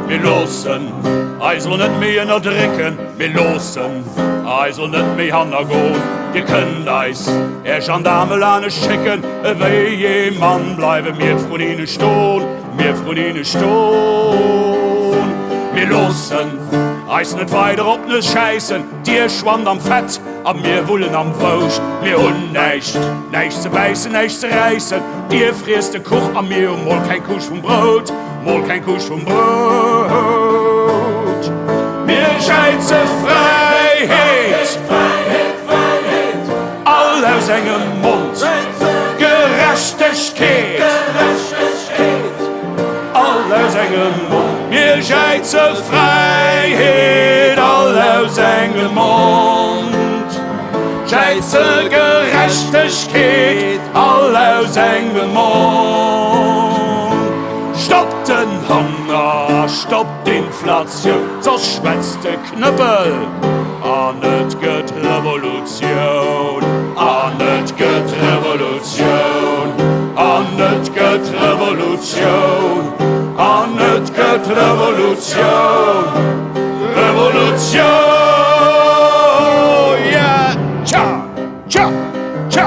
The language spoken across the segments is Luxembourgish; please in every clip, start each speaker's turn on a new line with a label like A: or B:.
A: wir loossen, soll net mehr ënnerdrécken, wir loossen, soll net mehr hannergo'n. Die kënnt eis, Jandaarme laanescht schäcken, ewéi je Mann bleiwe mir vrun hinne sto'n, mir vrun hinne sto'n. Wir loossen, net weider op ne schäissen, Dir schwammt am Fett, am mir wullen am Wouscht. Wir hunn näischt, näischt ze bäissen, näischt ze räissen, Dir friesst de Kuch am mir mal kein Kuch vom Brout, mal kein Kuch vom Brout. Wir schäitze Freiheit, all aus engem Mond, Gerechtigkeit, all aus engem Mund. Wir schäitze Freiheit, all aus engem Mund. Schäitze Gerechtigkeit, all aus engem Mund. Stoppt den Hunger, stoppt Inflation, so schwätzt de Knüppel. Net gëtt Revolution, net gëtt Revolution, net gëtt Revolution, net gëtt Revolution, Revolution, ja, tja, tja, tja.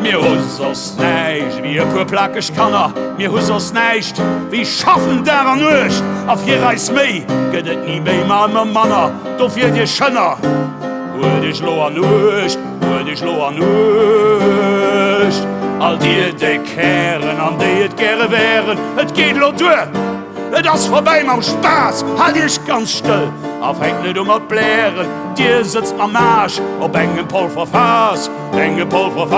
A: Mir hussers näischt, wie puer plackeg Kanner, mir hussers näischt, wie schaffen der an euch, auf hier reis mei, gëtt et nie méi ma Manner, do fir Dir schënner. Hol dich lo an euch, hol dich lo an euch, all Dir de Kären, an déi et gere wären, et geht lo due, et ass vorbei mam Spaß, halt ich ganz still, aufhängt net Blären, Dir sitzt am Marsch, op engem Pulverfass, engem Pulverfass.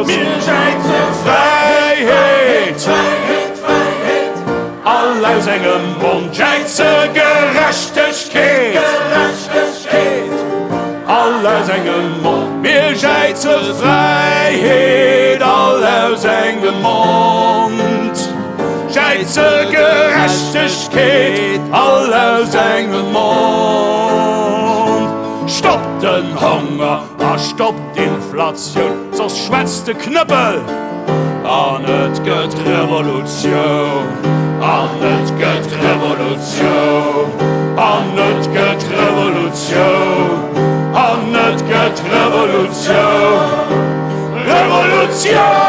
A: Mir schäitze Freiheit, all aus engem Mund, schäitze Gerechtigkeit, all aus engem Mund. Mir schäitze Freiheit, all aus engem Mund. Schäitze Gerechtigkeit, all aus engem Mund. Stoppt den Hunger, stoppt Inflation, so schwätzt de Knüppel. Net gëtt Revolution, net gëtt Revolution, net gëtt Revolution, net gëtt Revolution, Revolution.